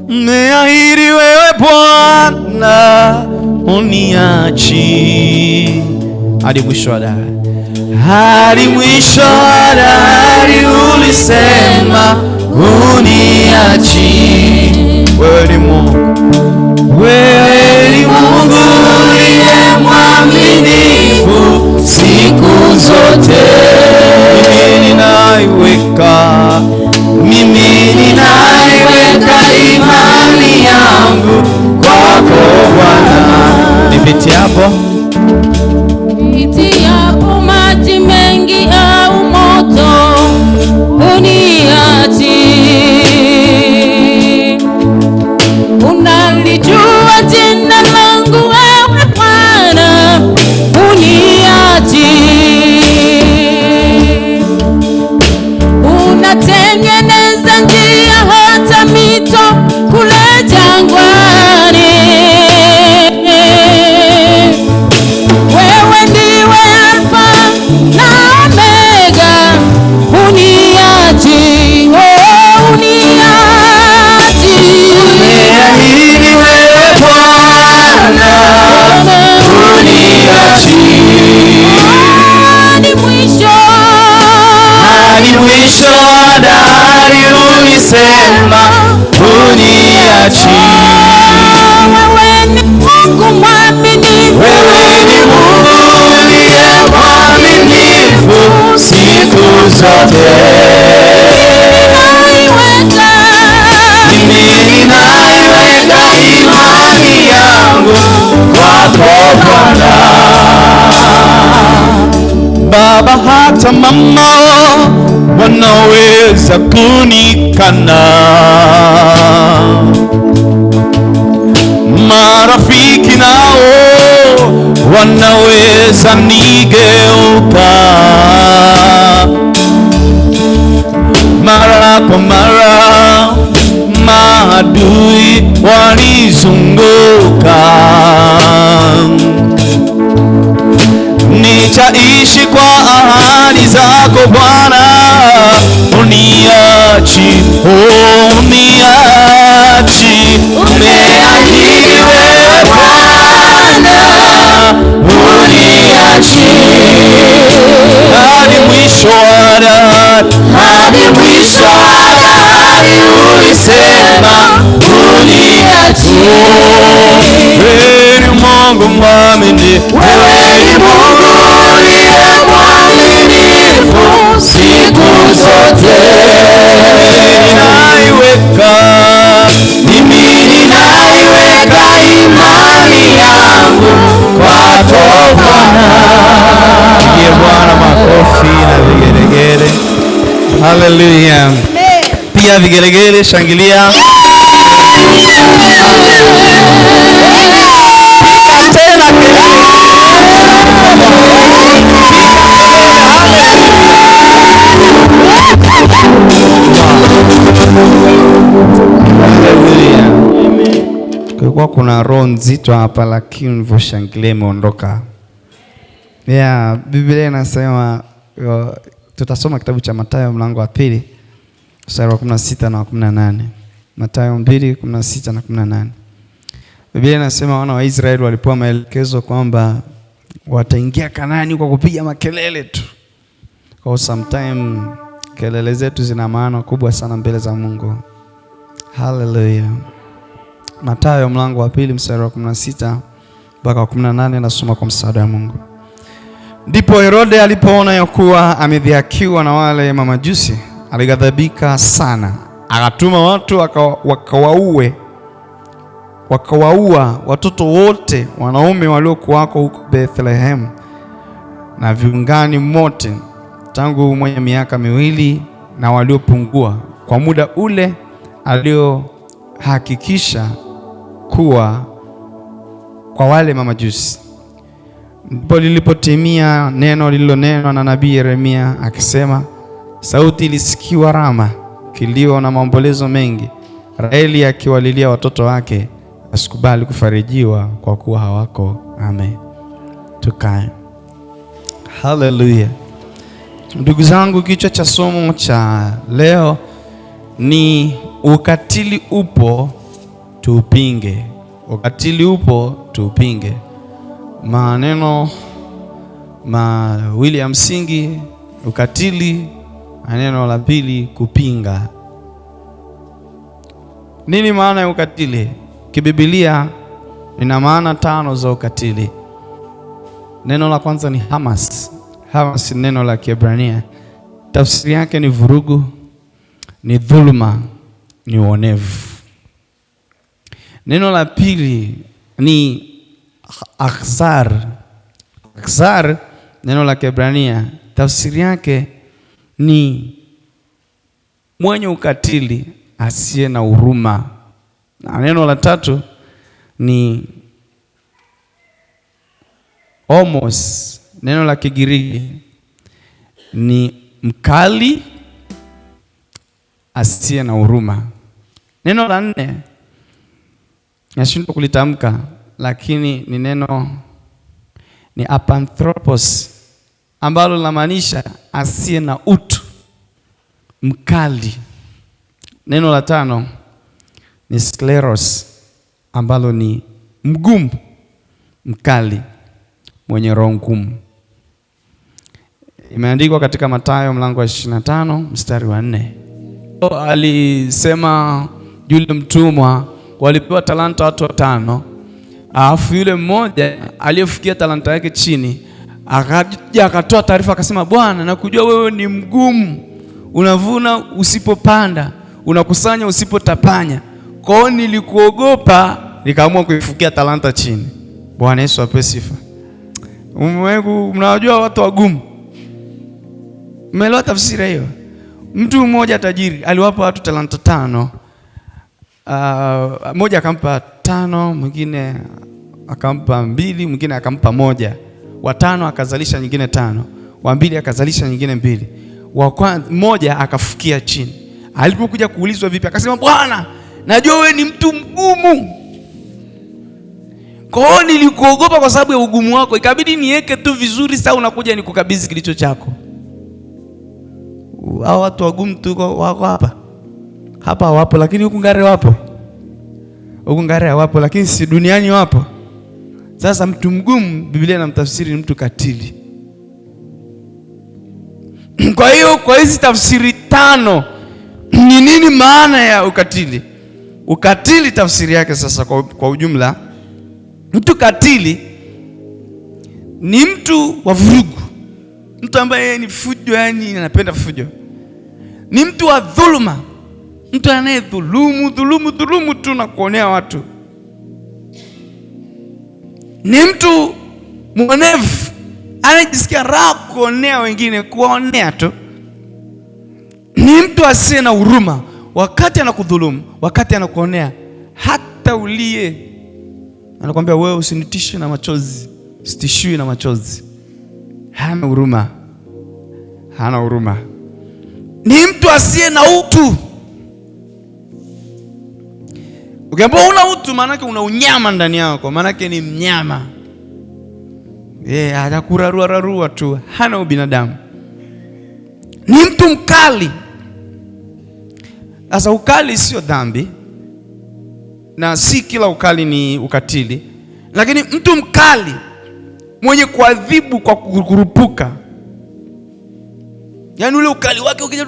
Umeahidi wewe Bwana uniachi hadi mwisho wa dahari. Hadi mwisho wa dahari ulisema uniachi. Wewe ni Mungu, wewe ni Mungu uliye mwaminifu siku zote. Mimi ninaiweka imani yangu kwako Bwana. Nipitiapo maji mengi au moto uniachi. Unalijua jina langu wewe Bwana, uniachi. Unatengeneza njia hata mito kule jangwani. Wewe ndiwe Alfa na Omega, uniachi, oh uniachi. umeahidi wewe Bwana uniachi. Hadi mwisho wa dahari ulisema uniachi. Wewe ni Mungu mwaminifu, wewe ni Mungu uliye mwaminifu siku zote. Mimi ninaiweka imani yangu kwako Bwana. Baba hata mama wanaweza kunikana, marafiki nao wanaweza nigeuka, mara kwa mara maadui wanizunguka. Nitaishi kwa ahadi zako Bwana, uniachi, oh uniachi. Umeahidi wewe Bwana, uniachi. Hadi mwisho wa dahari, hadi mwisho wa dahari ulisema uniachi. Wewe ni Mungu mwaminifu, wewe ni Mungu uliye mwaminifu siku zote. Mimi ninaiweka imani yangu kwako Bwana. Pigie Bwana makofi na vigelegele. Hallelujah. Piga vigelegele, shangilia. Tena kulikuwa kuna roho nzito hapa, lakini ulivyoshangilia imeondoka. Biblia inasema, tutasoma kitabu cha Mathayo mlango wa 2 mstari wa 16 na 18. Mathayo 2:16 na 18. Biblia inasema wana wa Israeli walipewa maelekezo kwamba wataingia Kanaani kwa kupiga makelele tu. Kwa sometime kelele zetu zina maana kubwa sana mbele za Mungu. Hallelujah. Mathayo mlango wa 2 mstari wa 16 mpaka 18, nasoma kwa msaada wa Mungu. Ndipo Herode alipoona ya kuwa amedhihakiwa na wale mamajusi, alighadhabika sana, akatuma watu wakawaua watoto wote wanaume waliokuwako huko Bethlehem na viungani mote, tangu mwenye miaka 2 na waliopungua, kwa muda ule aliohakikisha kuwa kwa wale mamajusi. Ndipo lilipotimia neno lililonenwa na nabii Yeremia akisema, sauti ilisikiwa Rama, kilio na maombolezo mengi, Raheli akiwalilia watoto wake, asikubali kufarijiwa kwa kuwa hawako. Amen. Tukae. Hallelujah. Ndugu zangu, kichwa cha somo cha leo ni ukatili upo, tuupinge. Ukatili upo, tuupinge. Maneno mawili ya msingi: ukatili, na neno la pili kupinga. Nini maana ya ukatili? Kibibilia ina maana 5 za ukatili. Neno la kwanza ni hamas. Hamas ni neno la Kiebrania. Tafsiri yake ni vurugu, ni dhuluma, ni uonevu. Neno la pili ni akhzar. Akhzar, neno la Kiebrania, tafsiri yake ni mwenye ukatili, asiye na huruma. Na neno la tatu ni homos. Neno la Kigiriki ni mkali, asiye na huruma. Neno la 4 nashindwa kulitamka, lakini ni neno ni apanthropos, ambalo linamaanisha asiye na utu, mkali. Neno la 5 ni skleros, ambalo ni mgumu, mkali, mwenye roho ngumu. Imeandikwa katika Mathayo mlango wa 25 mstari wa 4. Alisema yule mtumwa walipewa talanta watu 5, alafu yule mmoja aliyefikia talanta yake chini akaja akatoa taarifa akasema, Bwana, nakujua wewe ni mgumu, unavuna usipopanda, unakusanya usipotapanya. Kwa hiyo nilikuogopa, nikaamua kuifukia talanta chini. Bwana Yesu apewe sifa. Mnawajua watu wagumu? Umeelewa tafsiri hiyo? Mtu mmoja tajiri aliwapa watu talanta 5. Mmoja akampa 5, mwingine akampa 2, mwingine akampa 1. Wa 5 akazalisha nyingine 5, wa 2 akazalisha nyingine 2. Wa mmoja akafukia chini. Alipokuja kuulizwa vipi, akasema, Bwana, najua wewe ni mtu mgumu. Kwa hiyo nilikuogopa kwa sababu ya ugumu wako, ikabidi niweke tu vizuri, sasa unakuja nikukabidhi kilicho chako. Hao watu wagumu tu wako hapa wapo, lakini huku Ngare wapo. Huku Ngare wapo, lakini si duniani wapo. Sasa mtu mgumu Biblia inamtafsiri ni mtu katili. Kwa hiyo kwa hizi tafsiri 5 ni nini maana ya ukatili? Ukatili tafsiri yake sasa kwa ujumla, mtu katili ni mtu wa vurugu, mtu ambaye ni fujo, yani anapenda fujo. Ni mtu wa dhuluma, mtu anayedhulumu tu na kuonea watu. Ni mtu mwonevu, anajisikia raha kuonea wengine, kuonea tu. Ni mtu asiye na huruma, wakati anakudhulumu, wakati anakuonea, hata ulie anakuambia wewe usinitishe na machozi, sitishiwi na machozi. Hana huruma, hana huruma. Ni mtu asiye na utu. Ukiambiwa una utu, maana yake una unyama ndani yako, maana yake ni mnyama. Atakurarua tu, hana ubinadamu. Ni mtu mkali. Sasa ukali sio dhambi, na si kila ukali ni ukatili, lakini mtu mkali mwenye kuadhibu kwa kurupuka, yaani ule ukali wake ukija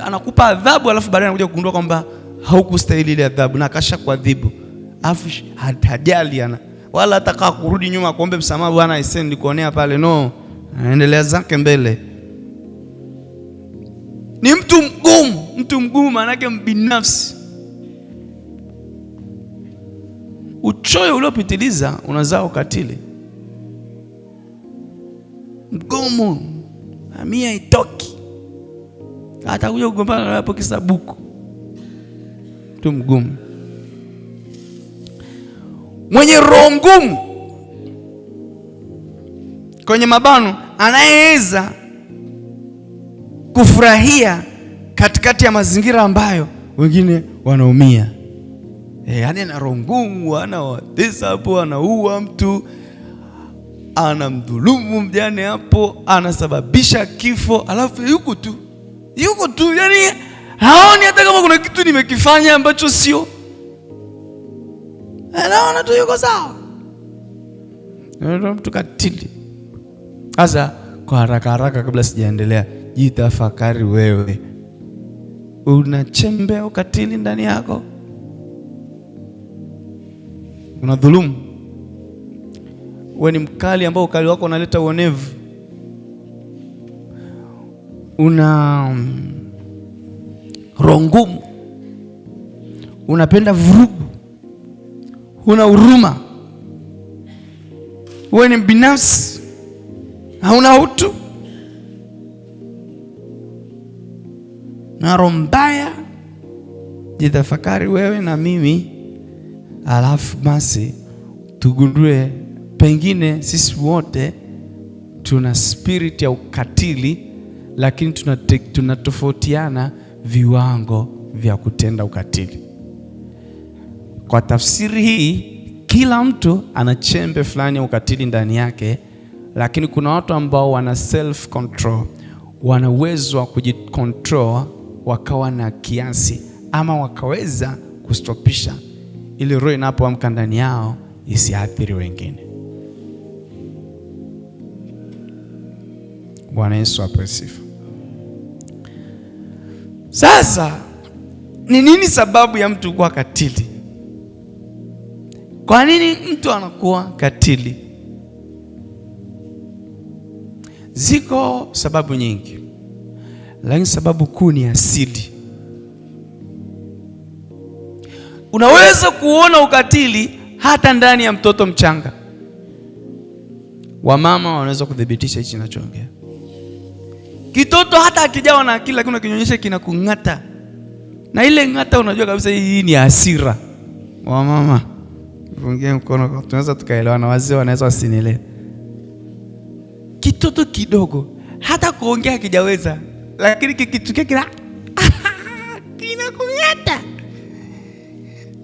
anakupa adhabu, alafu baadaye anakuja kugundua kwamba haukustahili ile adhabu na akasha kuadhibu, alafu hajali wala ataka kurudi nyuma kuombe msamaha, Bwana aisee nilikuonea pale, no, anaendelea zake mbele. Ni mtu mgumu. Mtu mgumu maana yake mbinafsi. Uchoyo uliopitiliza unazaa ukatili. Mgumu, amia itoki, atakuja kugombana hapo kisabuku. Mtu mgumu, mwenye roho ngumu, kwenye mabano, anayeweza kufurahia katikati ya mazingira ambayo wengine wanaumia. Yaani ana roho ngumu, anawatesa hapo, anaua mtu, anamdhulumu mjane hapo, anasababisha kifo, alafu yuko tu, yani haoni hata kama kuna kitu nimekifanya ambacho sio, anaona tu yuko sawa. Ndio mtu katili. Sasa kwa haraka haraka, kabla sijaendelea, jitafakari wewe, una chembe ukatili ndani yako? Unadhulumu? Wewe ni mkali ambao ukali wako unaleta uonevu? Una roho ngumu? Unapenda vurugu? Huna huruma? Wewe ni binafsi, hauna utu na roho mbaya? Jitafakari wewe na mimi, alafu basi tugundue pengine sisi wote tuna spirit ya ukatili, lakini tunatofautiana viwango vya kutenda ukatili. Kwa tafsiri hii, kila mtu ana chembe fulani ya ukatili ndani yake, lakini kuna watu ambao wana self control, wana uwezo wa kujicontrol, wakawa na kiasi ama wakaweza kustopisha ili roho inapoamka ndani yao isiathiri wengine. Bwana Yesu apewe sifa. Sasa ni nini sababu ya mtu kuwa katili? Kwa nini mtu anakuwa katili? Ziko sababu nyingi, lakini sababu kuu ni asili. Unaweza kuona ukatili hata ndani ya mtoto mchanga. Wamama wanaweza kudhibitisha hichi ninachoongea. Kitoto hata akijawa na akili, lakini ukinyonyesha kinakung'ata, na ile ng'ata unajua kabisa hii ni hasira. Wamama fungie mkono, tunaweza tukaelewana. Wazee wanaweza wasinielewe. Kitoto kidogo hata kuongea hakijaweza, lakini kikitukia kinakung'ata.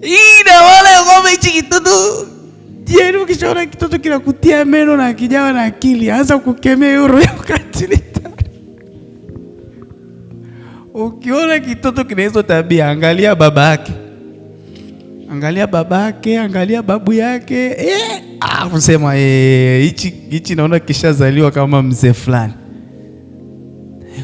Hii na wale ngome hichi kitoto. Je, ukishaona kitoto kinakutia meno na kijawa na akili, anza kukemea roho ya ukatili. Ukiona kitoto kina hizo tabia, angalia baba yake, angalia baba yake, angalia babu yake. Usema hichi naona kishazaliwa kama mzee fulani.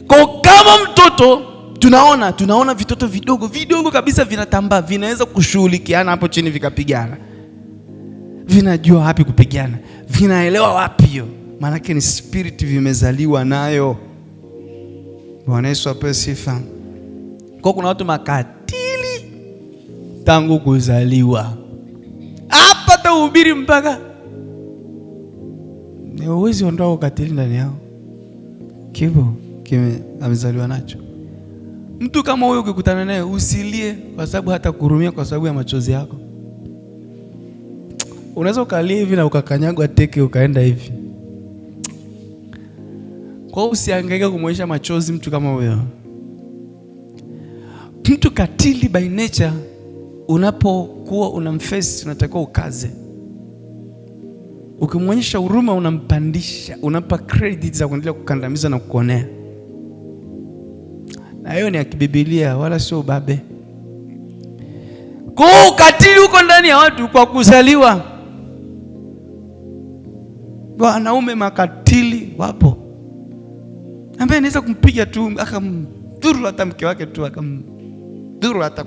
Kwa kama mtoto tunaona vitoto vidogo kabisa vinatambaa, vinaweza kushughulikiana hapo chini vikapigana. Vinajua wapi kupigana, vinaelewa wapi hiyo. Maana yake ni spirit vimezaliwa nayo. Bwana Yesu apewe sifa. Kwa kuna watu makatili tangu kuzaliwa. Hapa tahubiri mpaka ni uwezi ondoa ukatili ndani yao. Kibo amezaliwa nacho. Mtu kama huyo ukikutana naye usilie kwa sababu hata kurumia kwa sababu ya machozi yako. Unaweza ukalia hivi na ukakanyagwa teke ukaenda hivi. Kwa usihangaike kumwonyesha machozi mtu kama huyo. Mtu katili by nature, unapokuwa unamface unatakiwa ukaze. Ukimwonyesha huruma unampandisha, unampa credit za kuendelea kukandamiza na kukonea. Na hiyo ni ya kibibilia wala sio ubabe. Kwa ukatili uko ndani ya watu kwa kuzaliwa. Wanaume makatili wapo, ambaye anaweza kumpiga tu akamdhuru hata mke wake tu, akamdhuru hata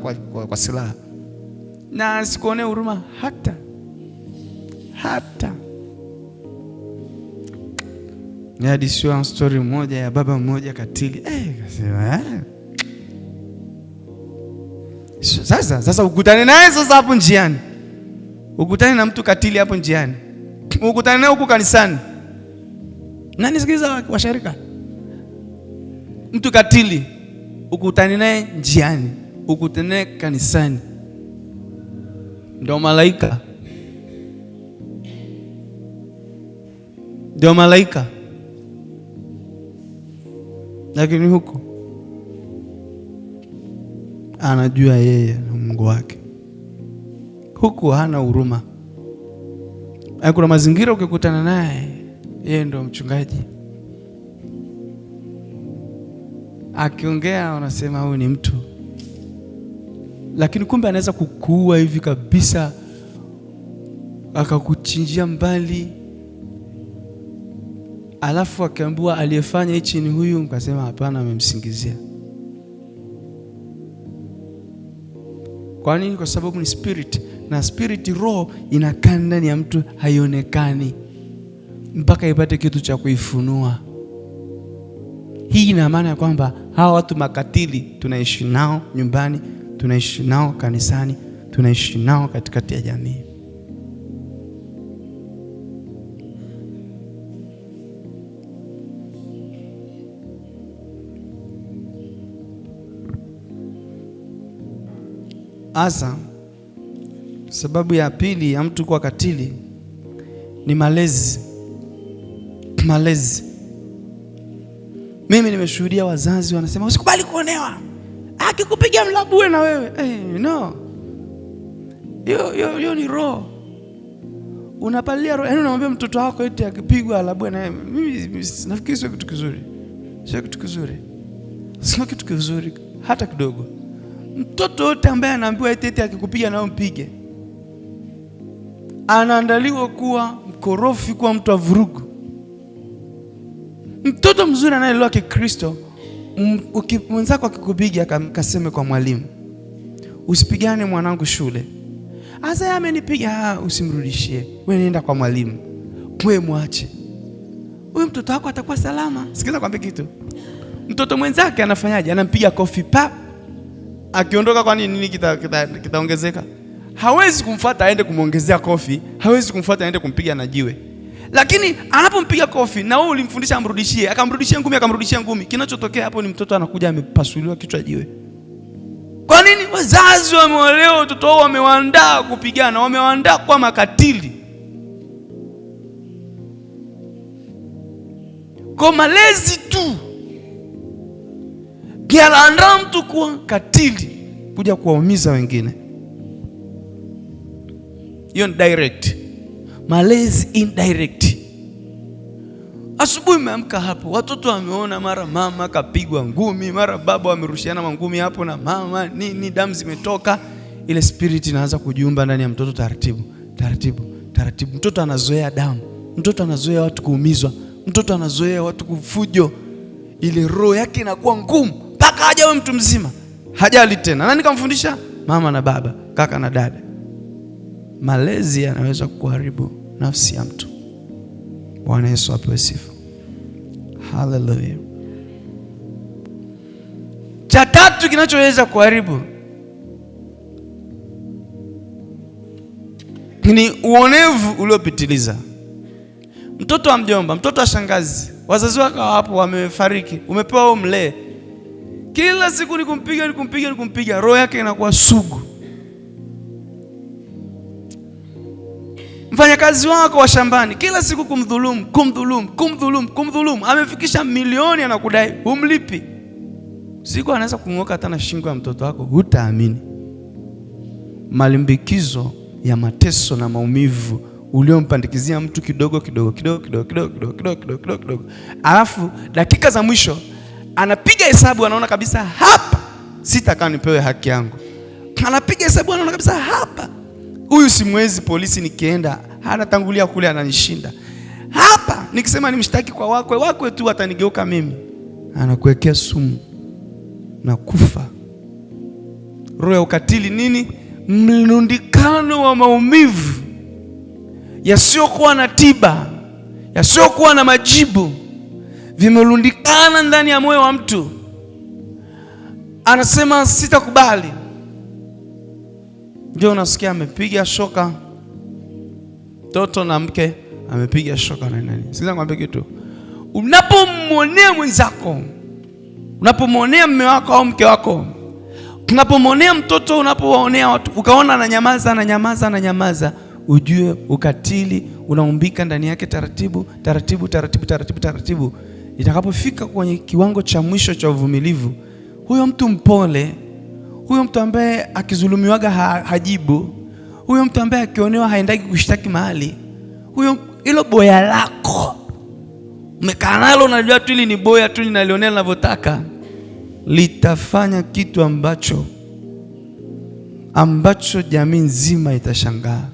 kwa silaha na sikuone huruma hata. Niadisiwa story moja ya baba mmoja katili. Kasema sasa ukutane naye sasa hapo njiani. Ukutane na mtu katili hapo njiani. Ukutane naye huko kanisani. Nani sikiliza washarika? Mtu katili ukutane naye njiani, ukutane naye kanisani. Ndio malaika. Ndio malaika. Lakini huko anajua yeye na Mungu wake. Huku hana huruma. Kuna mazingira ukikutana naye, yeye ndio mchungaji. Akiongea unasema huyu ni mtu lakini kumbe anaweza kukuua hivi kabisa, akakuchinjia mbali, alafu akaambiwa aliyefanya hichi ni huyu, mkasema hapana, amemsingizia. Kwa nini? Kwa sababu ni spirit, na spirit, roho inakaa ndani ya mtu, haionekani mpaka ipate kitu cha kuifunua. Hii ina maana ya kwamba hawa watu makatili tunaishi nao nyumbani, tunaishi nao kanisani, tunaishi nao katikati ya jamii. Asa, sababu ya pili ya mtu kuwa katili ni malezi. Malezi. Mimi nimeshuhudia wazazi wanasema usikubali kuonewa, akikupiga mlabue na wewe. No. Yo ni roho. Unapalia roho. Yaani unamwambia mtoto wako eti akipigwa alabue na wewe. Mimi nafikiri sio kitu kizuri. Sio kitu kizuri. Sio kitu kizuri hata kidogo. Mtoto wote ambaye anaambiwa eti akikupiga na wewe mpige, anaandaliwa kuwa mkorofi, kuwa mtu wa vurugu. Mtoto mzuri anayelelewa Kikristo, mwenzako akikupiga kaseme kwa mwalimu, usipigane mwanangu shule. Asa yeye amenipiga, usimrudishie. Wewe nenda kwa mwalimu. Wewe mwache. Huyo mtoto wako atakuwa salama. Sikiza kwambie kitu. Mtoto mwenzake anafanyaje? Anampiga kofi pa. Akiondoka kwa nini kitaongezeka? Hawezi kumfuata aende kumuongezea kofi, hawezi kumfuata aende kumpiga na jiwe. Lakini anapompiga kofi na wewe ulimfundisha amrudishie, akamrudishia ngumi, kinachotokea hapo ni mtoto anakuja amepasuliwa kichwa jiwe. Kwa nini? Wazazi wameolewa watoto wao, wamewaandaa kupigana, wamewaandaa kwa makatili. Kwa malezi tu kianaandaa mtu kuwa katili, kuja kuwaumiza wengine. Hiyo ni direct. Malezi indirect. Asubuhi umeamka hapo, watoto wameona mara mama kapigwa ngumi, mara baba wamerushiana mangumi hapo na mama, nini, damu zimetoka. Ile spirit inaanza kujiumba ndani ya mtoto taratibu, taratibu, taratibu. Mtoto anazoea damu, mtoto anazoea watu kuumizwa, mtoto anazoea watu kufujo. Ile roho yake inakuwa ngumu mpaka ajawe mtu mzima. Hajali tena. Nani kamfundisha? Mama na baba, kaka na dada. Malezi yanaweza kuharibu nafsi ya mtu. Bwana Yesu apewe sifa. Hallelujah. Cha tatu kinachoweza kuharibu ni uonevu uliopitiliza. Mtoto wa mjomba, mtoto wa shangazi, wazazi wako hapo wamefariki, umepewa wewe mlee. Kila siku ni kumpiga, roho yake inakuwa sugu. Mfanyakazi wako wa shambani, kila siku kumdhulumu, amefikisha milioni anakudai, humlipi. Siku anaweza kung'oka hata na shingo ya mtoto wako, hutaamini. Malimbikizo ya mateso na maumivu uliompandikizia mtu kidogo. Alafu dakika za mwisho anapiga hesabu, anaona kabisa hapa sitakaa nipewe haki yangu. Anapiga hesabu, anaona kabisa hapa huyu simwezi, polisi nikienda anatangulia kule ananishinda. Hapa nikisema nimshtaki kwa wakwe tu atanigeuka mimi. Anakuwekea sumu na kufa. Roho ya ukatili nini? Mlundikano wa maumivu yasiokuwa na tiba, yasiokuwa na majibu, vimelundikana ndani ya moyo wa mtu. Anasema sitakubali. Ndio unasikia amepiga shoka mtoto na mke, amepiga shoka na nani. Sikiza nikwambie kitu. Unapomwonea mwenzako, unapomwonea mume wako au mke wako, unapomwonea mtoto, unapowaonea watu, ukaona ananyamaza, ujue ukatili unaumbika ndani yake taratibu. Itakapofika kwenye kiwango cha mwisho cha uvumilivu, huyo mtu mpole, huyo mtu ambaye akizulumiwaga hajibu, huyo mtu ambaye akionewa haendaki kushtaki mahali, huyo hilo boya lako umekaa nalo, unajua tu ili ni boya tu linalionea linavyotaka, litafanya kitu ambacho ambacho jamii nzima itashangaa.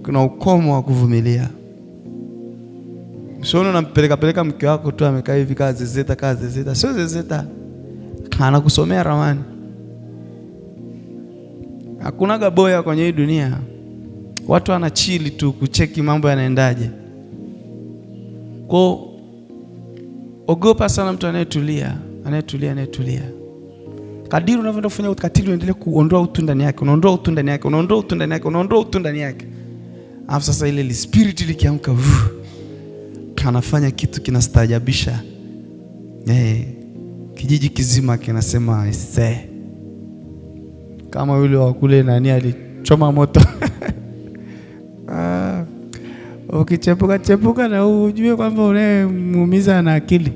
Kuna ukomo wa kuvumilia. Sio unampeleka mke wako tu amekaa hivi kazi zezeta. Sio zezeta. Anakusomea ramani. Hakuna gaboya kwenye hii dunia. Watu wanachili tu kucheki mambo yanaendaje. Kwa ogopa sana mtu anayetulia. Kadiri unavyoenda kufanya ukatili uendelee kuondoa utu ndani yake, unaondoa utu ndani yake. Alafu sasa ile spirit likiamka kanafanya kitu kinastaajabisha. Kijiji kizima kinasema kama yule wa kule nani alichoma moto. Ukichepuka na ujue kwamba unamuumiza na akili.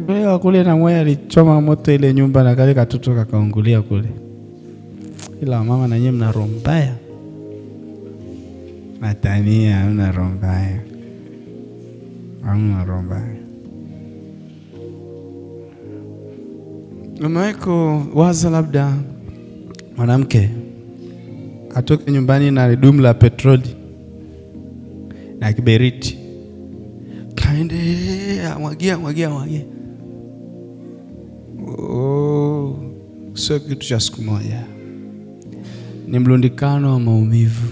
Yule wa kule na mmoja alichoma moto ile nyumba na kale katoto kakaungulia kule. Ila mama na nyinyi mna roho mbaya. Matania una roho mbaya. Hamna roho mbaya. Umeweko waza labda mwanamke atoke nyumbani na dumu la petroli na kiberiti, kaende mwagia. Sio kitu cha siku moja. Ni mlundikano wa maumivu.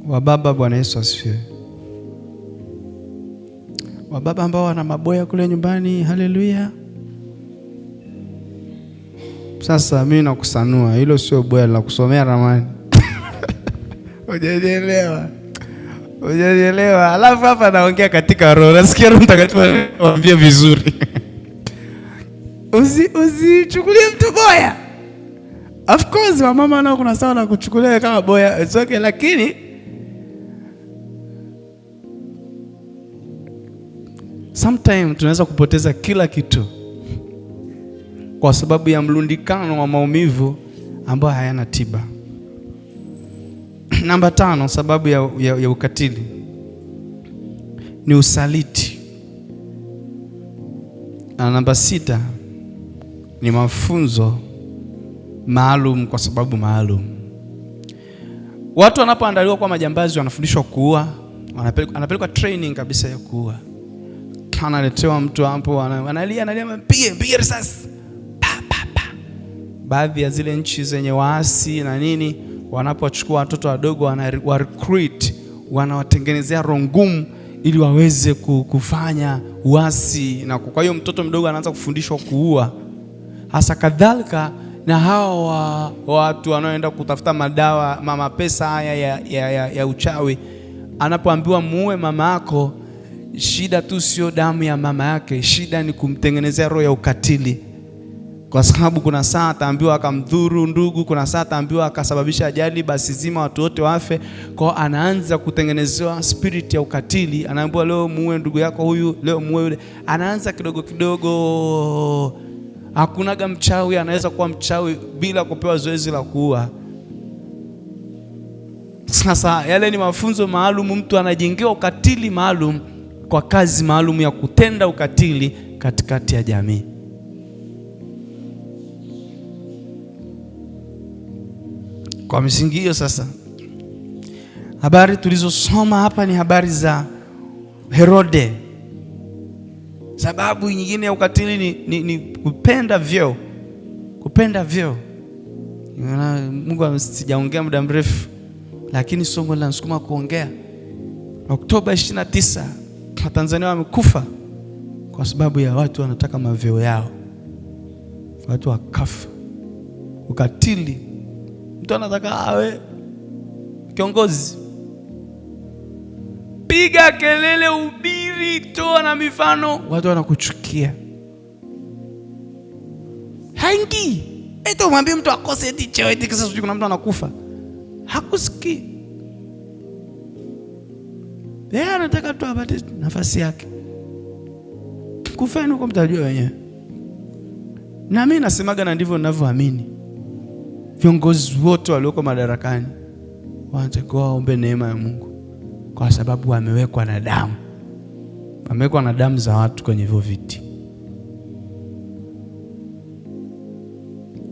Wababa, Bwana Yesu asifiwe. Wababa ambao wana maboya kule nyumbani, haleluya. Sasa mimi nakusanua, hilo sio boya la kusomea ramani. Hujanielewa. Alafu hapa naongea katika roho. Nasikia Roho Mtakatifu ananiambia vizuri. Usichukulie mtu boya. Of course wamama nao kuna sawa na kuchukulia kama boya. It's okay, lakini sometimes tunaweza kupoteza kila kitu kwa sababu ya mlundikano wa maumivu ambayo hayana tiba. Namba 5, sababu ya ukatili ni usaliti. Na namba 6 ni mafunzo maalum kwa sababu maalum. Watu wanapoandaliwa kwa majambazi wanafundishwa kuua, anapelekwa training kabisa ya kuua. Analetewa mtu hapo analia mpige risasi. Baadhi ya zile nchi zenye waasi na nini, wanapochukua watoto wadogo wa recruit, wanawatengenezea roho ngumu ili waweze kufanya uasi, na kwa hiyo mtoto mdogo anaanza kufundishwa kuua. Hasa kadhalika na hao watu wanaoenda kutafuta madawa, mama pesa haya ya uchawi, anapoambiwa muue mama yako, shida tu sio damu ya mama yake, shida ni kumtengenezea roho ya ukatili. Kwa sababu kuna saa ataambiwa akamdhuru ndugu, kuna saa ataambiwa akasababisha ajali basi zima watu wote wafe. Kwa anaanza kutengenezewa spirit ya ukatili, anaambiwa leo muue ndugu yako huyu, leo muue yule. Anaanza kidogo kidogo. Hakunaga mchawi anaweza kuwa mchawi bila kupewa zoezi la kuua. Sasa yale ni mafunzo maalum, mtu anajengewa ukatili maalum kwa kazi maalum ya kutenda ukatili katikati ya jamii. Kwa misingi hiyo sasa, habari tulizosoma hapa ni habari za Herode. Sababu nyingine ya ukatili ni kupenda vyeo. Kupenda vyeo. Mungu sijaongea muda mrefu, lakini somo la nisukuma kuongea. Oktoba 29 Watanzania wamekufa kwa sababu ya watu wanataka mavyeo yao. Watu wakafa. Ukatili. Mtu anataka awe kiongozi. Piga kelele, ubiri, toa na mifano, watu wanakuchukia. Haingii. Eti umwambie mtu akose eti cheo eti kisa sijui kuna mtu anakufa. Hakusikii. Yeye anataka tu apate nafasi yake. Kufanya huko mtajua wenyewe. Na mimi nasemaga na ndivyo ninavyoamini. Viongozi wote walioko madarakani wanatakiwa waombe neema ya Mungu, kwa sababu wamewekwa na damu. Wamewekwa na damu za watu kwenye hivyo viti.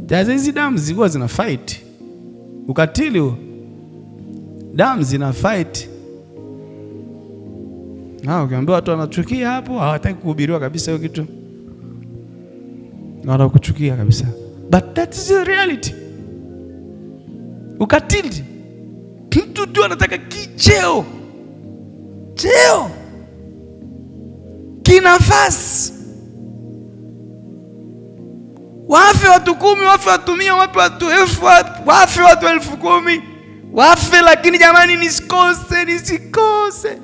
Hizi damu zilikuwa zina fight ukatili huo. Damu zina fight. Na ukiambiwa watu wanachukia hapo, hawataki kuhubiriwa kabisa hiyo kitu. Na wanakuchukia kabisa. But that is the reality. Ukatili. Mtu tu anataka kicheo. Cheo. Kinafasi. Wafe watu 10, wafe watu 100, wafe watu 1000, wafe watu 10,000. Wafe lakini jamani nisikose.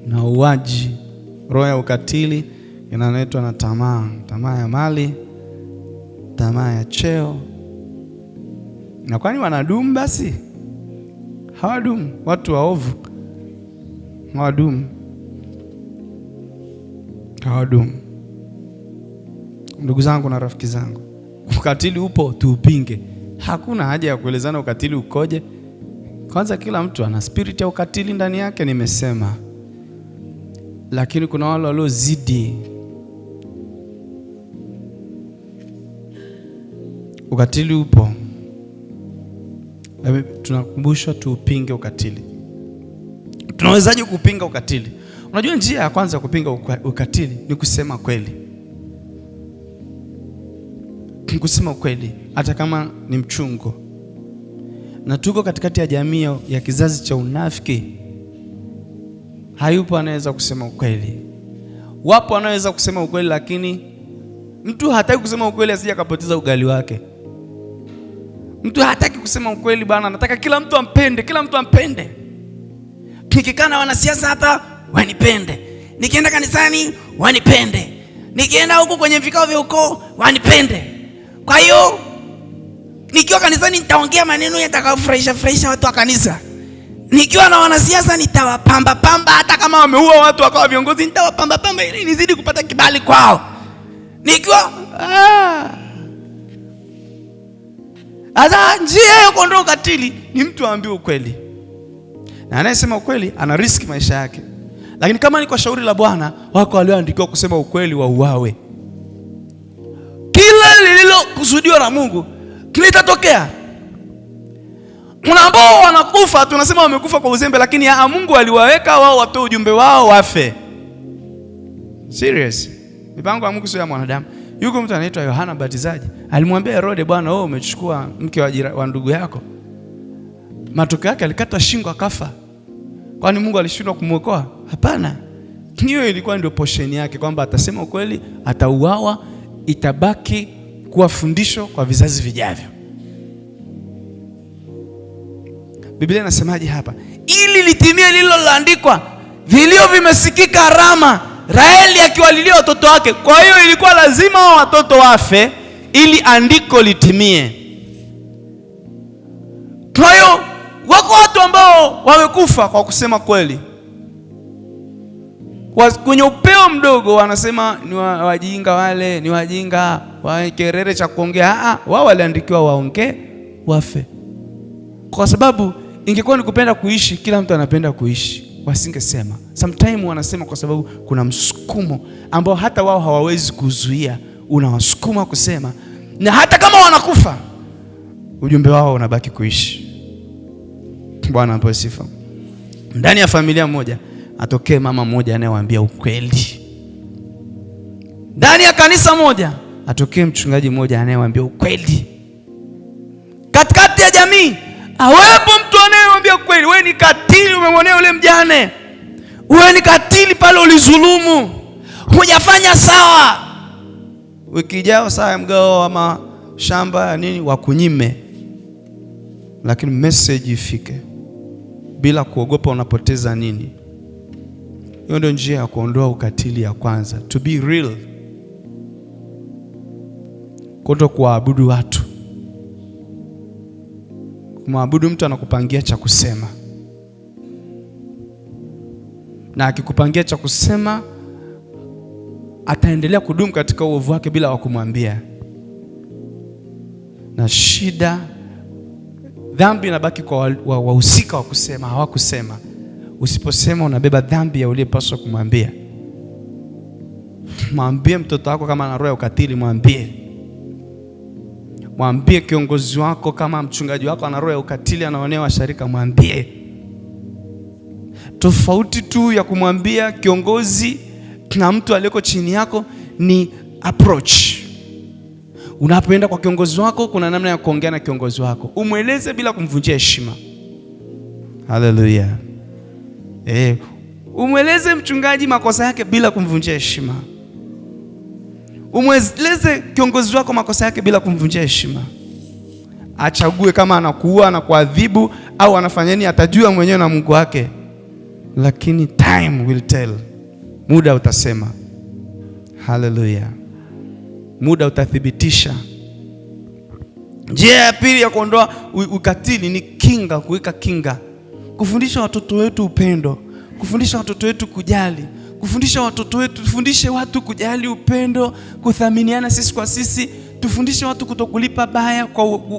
Na uwaji, roho ya ukatili inaletwa na tamaa ya mali, tamaa ya cheo. Na kwani wanadumu basi? Hawadumu. Watu waovu hawadumu. Ndugu zangu na rafiki zangu, ukatili upo, tuupinge. Hakuna haja ya kuelezana ukatili ukoje. Kwanza kila mtu ana spirit ya ukatili ndani yake, nimesema. Lakini kuna wale waliozidi. Ukatili upo. Tunakumbushwa tuupinge ukatili. Tunawezaje kupinga ukatili? Unajua njia ya kwanza kupinga ukatili ni kusema kweli. Kusema kweli hata kama ni mchungu. Na tuko katikati ya jamii ya kizazi cha unafiki. Hayupo anaweza kusema ukweli. Wapo anaweza kusema ukweli, lakini mtu hataki kusema ukweli asije akapoteza ugali wake. Mtu hataki kusema ukweli bwana, anataka kila mtu ampende. Nikikaa na wanasiasa hapa wanipende, nikienda kanisani wanipende, nikienda huko kwenye vikao vya ukoo wanipende. Kwa hiyo nikiwa kanisani nitaongea maneno yatakayofurahisha watu wa kanisa. Nikiwa na wanasiasa nitawapamba, hata kama wameua watu wakawa viongozi nitawapamba ili nizidi kupata kibali kwao. Nikiwa njia ya kuondoa ukatili ni mtu aambiwe ukweli. Na anayesema ukweli ana riski maisha yake. Lakini kama ni kwa shauri la Bwana, wako walioandikiwa kusema ukweli wauawe. Kila lililokusudiwa na Mungu kilitatokea. Kuna ambao wanakufa, tunasema wamekufa kwa uzembe, lakini Mungu aliwaweka wao watoe ujumbe wao wafe. Serious. Mipango ya Mungu sio ya mwanadamu. Yuko mtu anaitwa Yohana Mbatizaji. Alimwambia Herode, bwana wewe umechukua mke wa ndugu yako. Matokeo yake alikata shingo akafa. Kwani Mungu alishindwa kumwokoa? Hapana. Hiyo ilikuwa ndio portion yake, kwamba atasema ukweli, atauawa, itabaki kuwa fundisho kwa vizazi vijavyo. Biblia inasemaje hapa? Ili litimie lililoandikwa, vilio vimesikika Rama, Raheli akiwalilia watoto wake. Kwa hiyo ilikuwa lazima wa watoto wafe ili andiko litimie. Kwa hiyo wako watu ambao wamekufa kwa kusema kweli. Kwenye upeo mdogo wanasema ni wajinga wale, ni wajinga, wakerere cha kuongea. Wao waliandikiwa waongee, wafe. Kwa sababu ingekuwa ni kupenda kuishi, kila mtu anapenda kuishi, wasingesema. Sometimes wanasema kwa sababu kuna msukumo ambao hata wao hawawezi kuzuia, unawasukuma kusema. Na hata kama wanakufa, ujumbe wao unabaki kuishi. Bwana apewe sifa. Ndani ya familia moja atokee mama mmoja anayewaambia ukweli. Ndani ya kanisa moja atokee mchungaji mmoja anayewaambia ukweli. Katikati ya jamii awepo mtu anayewaambia ukweli. Wewe ni katili, umemwonea yule mjane. Wewe ni katili pale ulizulumu, hujafanya sawa. Wiki ijayo saa ya mgao ama shamba nini wakunyime, lakini message ifike bila kuogopa unapoteza nini. Hiyo ndio njia ya kuondoa ukatili ya kwanza. To be real. Kuto kuabudu watu. Kumwabudu mtu anakupangia cha kusema. Na akikupangia cha kusema, ataendelea kudumu katika uovu wake bila wakumwambia. Na shida, dhambi inabaki kwa wahusika wa kusema, hawakusema. Usiposema unabeba dhambi ya uliyepaswa kumwambia. Mwambie mtoto wako kama ana roho ya ukatili, mwambie. Mwambie kiongozi wako kama mchungaji wako ana roho ya ukatili, anaonea washarika, mwambie. Tofauti tu ya kumwambia kiongozi na mtu aliyeko chini yako ni approach. Unapoenda kwa kiongozi wako, kuna namna ya kuongea na kiongozi wako. Umweleze bila kumvunjia heshima. Haleluya. Umweleze mchungaji makosa yake bila kumvunjia heshima. Umweleze kiongozi wako makosa yake bila kumvunjia heshima. Achague kama anakuua na kuadhibu au anafanya nini, atajua mwenyewe na Mungu wake. Lakini time will tell. Muda utasema. Haleluya. Muda utathibitisha. Njia ya pili ya kuondoa ukatili ni kinga, kuweka kinga. Kufundisha watoto wetu upendo, kufundisha watoto wetu kujali, kufundisha watoto wetu, tufundishe watu kujali, upendo, kuthaminiana sisi kwa sisi, tufundishe watu kutokulipa baya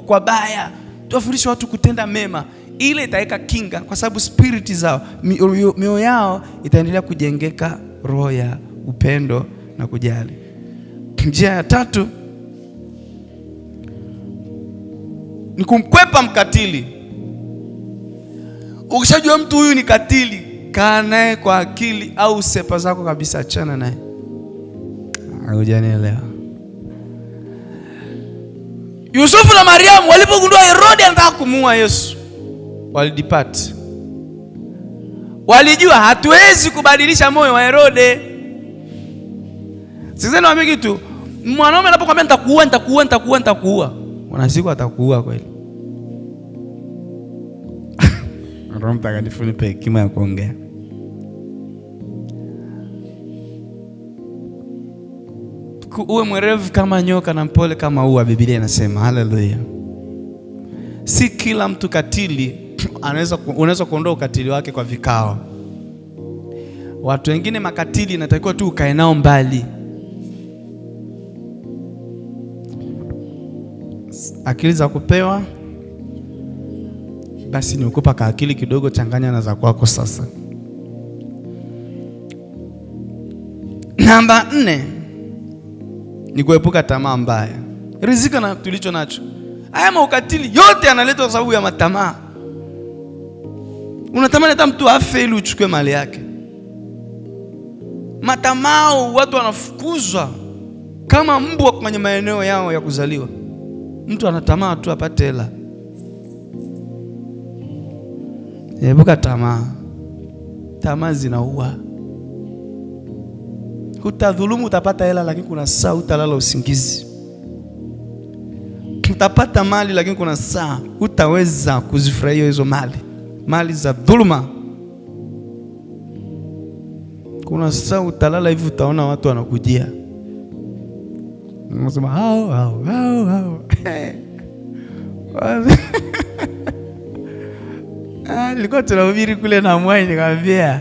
kwa baya, tufundishe watu kutenda mema. Ile itaweka kinga, kwa sababu spirit zao, mioyo yao itaendelea kujengeka roho ya upendo na kujali. Njia ya tatu ni kumkwepa mkatili. Ukishajua mtu huyu ni katili, kaa naye kwa akili au sepa zako kabisa, achana naye. Hujanielewa? Yusufu na Mariamu walipogundua Herode anataka kumuua Yesu, walidepart. Walijua hatuwezi kubadilisha moyo wa Herode. Sisi naambia kitu, mwanaume anapokuambia nitakuua, mwanasiku atakuua kweli. Roho Mtakatifu nipe hekima ya kuongea. Uwe mwerevu kama nyoka na mpole kama ua, Biblia inasema. Haleluya. Si kila mtu katili unaweza kuondoa ukatili wake kwa vikao. Watu wengine makatili inatakiwa tu ukae nao mbali. Akili za kupewa, basi ni ukupa ka akili kidogo, changanya na za kwako sasa. Namba 4 ni kuepuka tamaa mbaya. Rizika na tulicho nacho. Haya maukatili yote yanaletwa kwa sababu ya matamaa. Unatamani hata mtu afe ili uchukue mali yake. Matamaa, watu wanafukuzwa kama mbwa kwenye maeneo yao ya kuzaliwa. Mtu anatamaa tu apate hela. Epuka tamaa. Tamaa zinaua. Utadhulumu, utapata hela, lakini kuna saa utalala usingizi. Utapata mali, lakini kuna saa utaweza kuzifurahia hizo mali za dhuluma. Kuna saa utalala hivi, utaona watu wanakujia, unasema hao nilikuwa tunahubiri kule na Mwai, nikamwambia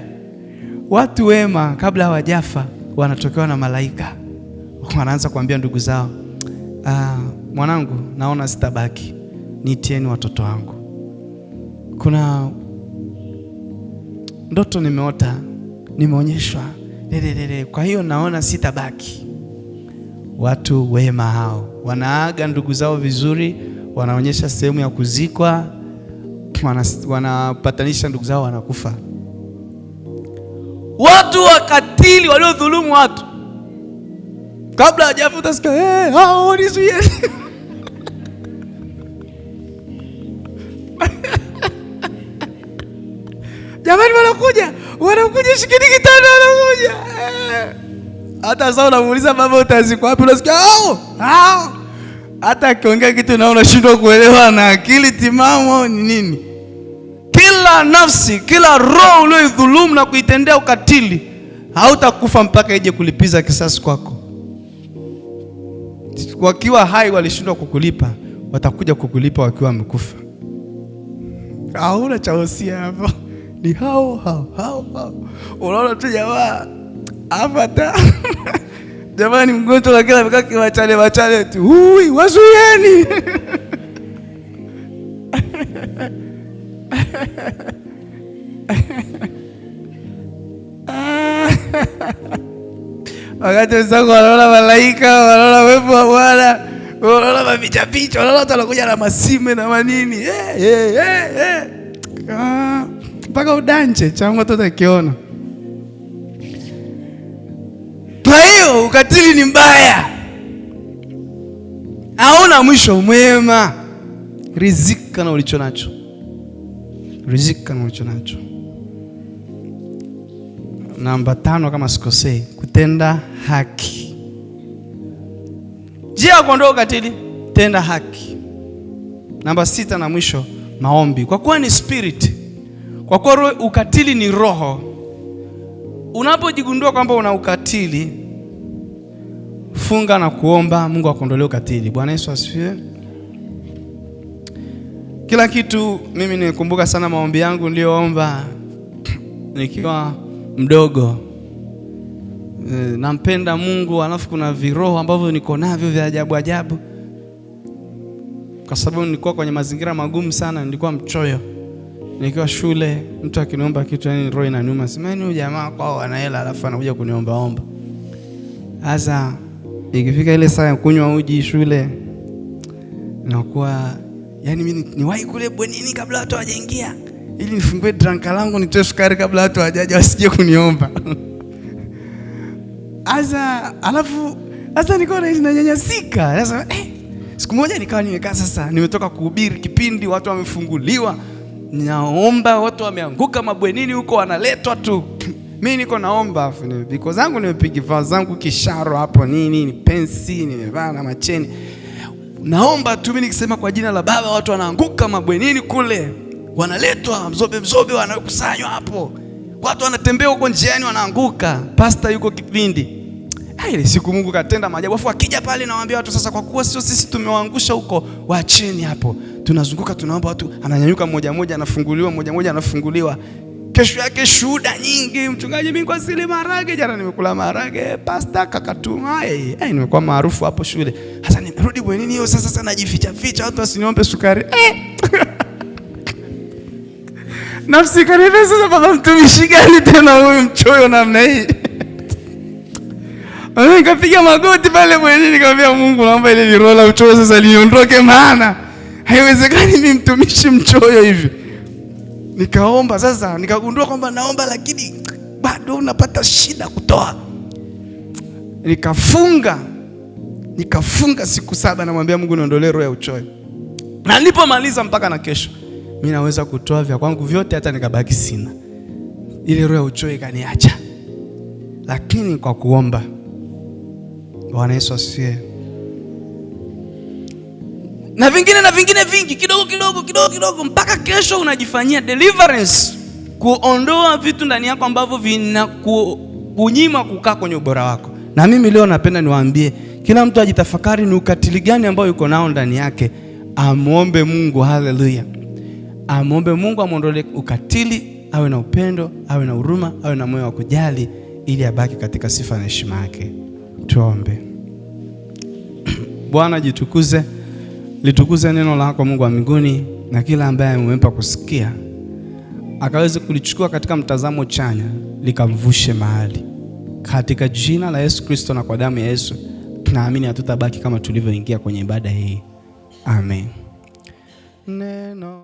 watu wema kabla hawajafa wanatokewa na malaika, wanaanza kuambia ndugu zao, mwanangu, naona sitabaki, nitieni watoto wangu. Kuna ndoto nimeota, nimeonyeshwa, kwa hiyo naona sitabaki. Watu wema hao wanaaga ndugu zao vizuri, wanaonyesha sehemu ya kuzikwa, wanapatanisha ndugu zao, wanakufa. Watu wakatili waliodhulumu watu kabla hajafuta sikia, hao ni suye. Jamani, wanakuja shikini kitanda, wanakuja. Hata sasa unamuuliza baba utazikwa wapi, unasikia hao. Hata akiongea kitu na unashindwa kuelewa, na akili timamu ni nini? Kila nafsi, kila roho uliyodhulumu na kuitendea ukatili, hautakufa mpaka ije kulipiza kisasi kwako. Wakiwa hai walishindwa kukulipa, watakuja kukulipa wakiwa wamekufa. Hauna cha hosia hapo. Ni hao. Unaona tu jamaa hapa jamani, mgonjwa lakini amekaa kiwachale tu. Hui, wazuieni. Wakati wenzangu wanaona malaika, wanaona uwepo wa Bwana, wanaona mapicha picha, wanaona watu wanakuja na masime na manini. Mpaka udanje changu watu watakiona. Kwa hiyo ukatili ni mbaya, hauna mwisho mwema. Rizika na ulicho nacho, rizika na ulicho nacho. Namba 5 kama sikosei, kutenda haki. Njia ya kuondoa ukatili, tenda haki. Namba 6 na mwisho, maombi. Kwa kuwa ni spirit, kwa kuwa ukatili ni roho, unapojigundua kwamba una ukatili, funga na kuomba Mungu akuondolee ukatili. Bwana Yesu asifiwe. Kila kitu, mimi nikumbuka sana maombi yangu niliyoomba nikiwa mdogo. Nampenda Mungu, alafu kuna viroho ambavyo niko navyo vya ajabu ajabu, kwa sababu nilikuwa kwenye mazingira magumu sana. Nilikuwa mchoyo nikiwa shule, mtu akiniomba kitu yani roho inaniuma, sema ni jamaa kwao ana hela alafu anakuja kuniomba omba. Sasa ikifika ile saa ya kunywa uji shule, nakuwa yani mimi niwahi kule bwenini kabla watu hawajaingia, ili nifungue dranka langu nitoe sukari kabla watu hawajaja wasije kuniomba. Sasa niko nanyanyasika. Sasa siku moja nikawa nimekaa, sasa nimetoka kuhubiri kipindi, watu wamefunguliwa, naomba, watu wameanguka mabwenini huko wanaletwa tu. Mimi niko naomba, biko zangu nimepiga vaa zangu kisharo hapo ni pensi, nimevaa na macheni. Naomba tu mimi nikisema kwa jina la Baba, watu wanaanguka mabwenini kule, wanaletwa mzobe wanakusanywa hapo. Watu wanatembea huko njiani wanaanguka. Pastor yuko kipindi. Ile siku Mungu katenda maajabu. Afu akija pale nawaambia watu, sasa kwa kuwa sio sisi tumewaangusha huko, waacheni hapo. Tunazunguka tunaomba watu, ananyanyuka mmoja mmoja anafunguliwa, mmoja mmoja anafunguliwa. Kesho yake shuhuda nyingi, mchungaji mimi kwa sili maharage, jana nimekula maharage, pastor kakatuma. Nimekuwa maarufu hapo shule. Sasa nimerudi bwenini hiyo, sasa najificha ficha watu wasiniombe sukari. Nafsi kanisa sasa, baba mtumishi gani tena huyu mchoyo namna hii? Nikapiga magoti pale bwenini nikamwambia Mungu, naomba ile virola uchoyo sasa liondoke, maana haiwezekani mimi mtumishi mchoyo hivi. Nikaomba sasa, nikagundua kwamba naomba lakini bado unapata shida kutoa. Nikafunga siku 7 namwambia Mungu niondolee roho ya uchoyo. Na nilipomaliza mpaka na kesho, mimi naweza kutoa vya kwangu vyote hata nikabaki sina. Ile roho ya uchoyo ikaniacha. Lakini kwa kuomba. Bwana Yesu asifiwe. Na vingine vingi kidogo mpaka kesho unajifanyia deliverance, kuondoa vitu ndani yako ambavyo vinakunyima kukaa kwenye ubora wako. Na mimi leo napenda niwaambie kila mtu ajitafakari ni ukatili gani ambao yuko nao ndani yake, amuombe Mungu. Haleluya. Amuombe Mungu amuondolee ukatili, awe na upendo, awe na huruma, awe na moyo wa kujali, ili abaki katika sifa na heshima yake. Tuombe. Bwana jitukuze, litukuze neno lako Mungu wa mbinguni, na kila ambaye umempa kusikia akaweze kulichukua katika mtazamo chanya, likamvushe mahali. Katika jina la Yesu Kristo na kwa damu ya Yesu, tunaamini hatutabaki kama tulivyoingia kwenye ibada hii. Amen. Neno